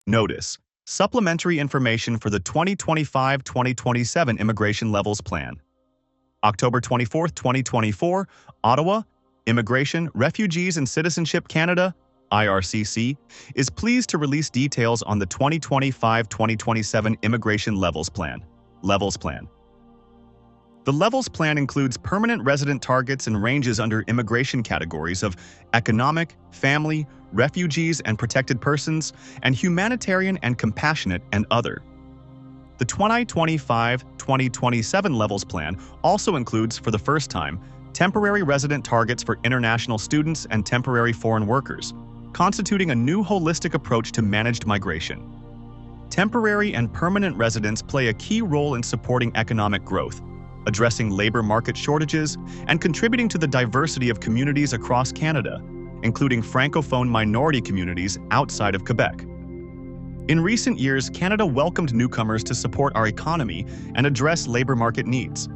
Notice: Supplementary information for the 2025-2027 Immigration Levels Plan. October 24, 2024, Ottawa, Immigration, Refugees and Citizenship Canada, IRCC, is pleased to release details on the 2025-2027 Immigration Levels Plan. The Levels Plan includes permanent resident targets and ranges under immigration categories of economic, family, refugees and protected persons, and humanitarian and compassionate and other. The 2025-2027 Levels Plan also includes, for the first time, temporary resident targets for international students and temporary foreign workers, constituting a new holistic approach to managed migration. Temporary and permanent residents play a key role in supporting economic growth, addressing labor market shortages, and contributing to the diversity of communities across Canada, including Francophone minority communities outside of Quebec. In recent years, Canada welcomed newcomers to support our economy and address labor market needs.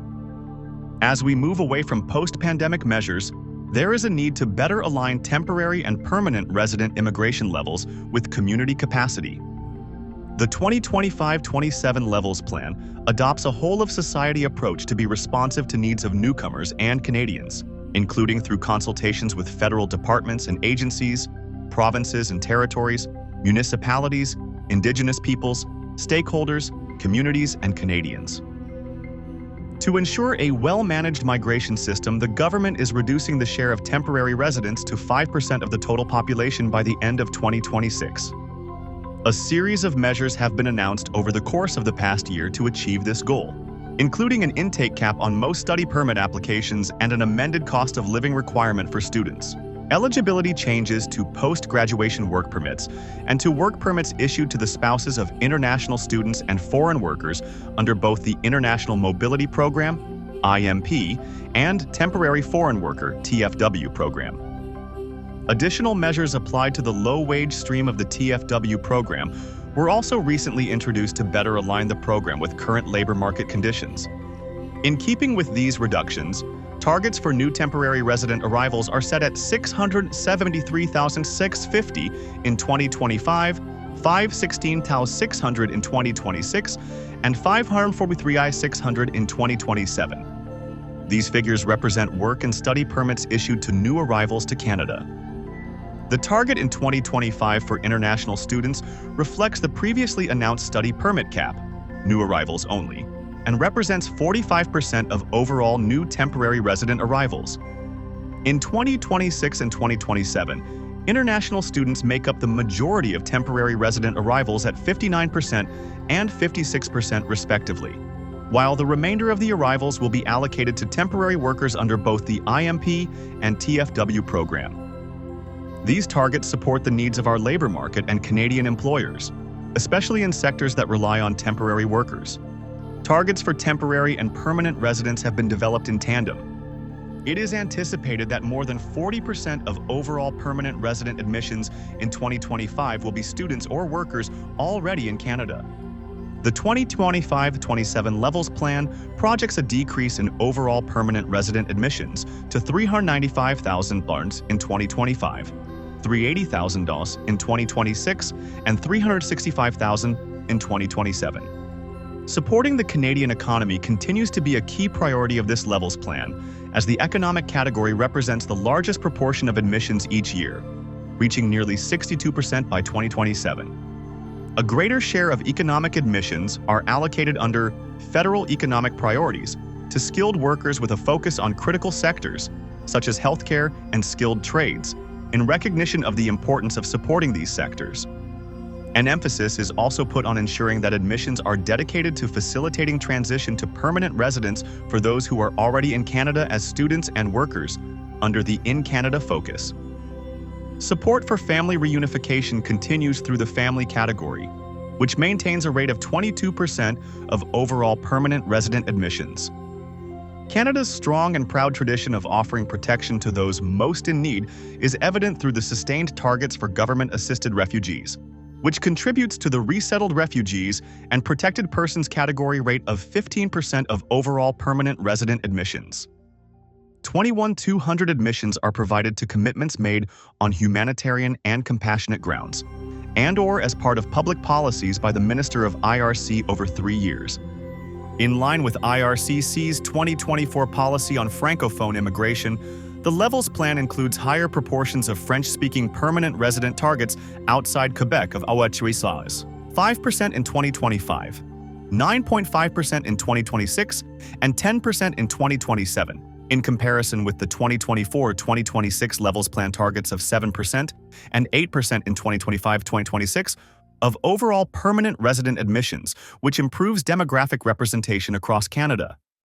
As we move away from post-pandemic measures, there is a need to better align temporary and permanent resident immigration levels with community capacity. The 2025-27 Levels Plan adopts a whole-of-society approach to be responsive to needs of newcomers and Canadians, including through consultations with federal departments and agencies, provinces and territories, municipalities, Indigenous peoples, stakeholders, communities, and Canadians. To ensure a well-managed migration system, the government is reducing the share of temporary residents to 5% of the total population by the end of 2026. A series of measures have been announced over the course of the past year to achieve this goal, including an intake cap on most study permit applications and an amended cost of living requirement for students, eligibility changes to post-graduation work permits, and to work permits issued to the spouses of international students and foreign workers under both the International Mobility Program, IMP, and Temporary Foreign Worker, TFW program. Additional measures applied to the low-wage stream of the TFW program were also recently introduced to better align the program with current labor market conditions. In keeping with these reductions, targets for new temporary resident arrivals are set at 673,650 in 2025, 516,600 in 2026, and 543,600 in 2027. These figures represent work and study permits issued to new arrivals to Canada. The target in 2025 for international students reflects the previously announced study permit cap, new arrivals only, and represents 45% of overall new temporary resident arrivals. In 2026 and 2027, international students make up the majority of temporary resident arrivals at 59% and 56% respectively, while the remainder of the arrivals will be allocated to temporary workers under both the IMP and TFW program. These targets support the needs of our labor market and Canadian employers, especially in sectors that rely on temporary workers. Targets for temporary and permanent residents have been developed in tandem. It is anticipated that more than 40% of overall permanent resident admissions in 2025 will be students or workers already in Canada. The 2025-27 Levels Plan projects a decrease in overall permanent resident admissions to 395,000 in 2025, $380,000 in 2026, and $365,000 in 2027. Supporting the Canadian economy continues to be a key priority of this Levels Plan, as the economic category represents the largest proportion of admissions each year, reaching nearly 62% by 2027. A greater share of economic admissions are allocated under federal economic priorities to skilled workers with a focus on critical sectors, such as healthcare and skilled trades, in recognition of the importance of supporting these sectors. An emphasis is also put on ensuring that admissions are dedicated to facilitating transition to permanent residence for those who are already in Canada as students and workers, under the In Canada focus. Support for family reunification continues through the family category, which maintains a rate of 22% of overall permanent resident admissions. Canada's strong and proud tradition of offering protection to those most in need is evident through the sustained targets for government-assisted refugees, which contributes to the resettled refugees and protected persons category rate of 15% of overall permanent resident admissions. 21,200 admissions are provided to commitments made on humanitarian and compassionate grounds, and/or as part of public policies by the Minister of IRC over 3 years. In line with IRCC's 2024 policy on Francophone immigration, the Levels Plan includes higher proportions of French-speaking permanent resident targets outside Quebec of 5% in 2025, 9.5% in 2026, and 10% in 2027, in comparison with the 2024-2026 Levels Plan targets of 7% and 8% in 2025-2026 of overall permanent resident admissions, which improves demographic representation across Canada.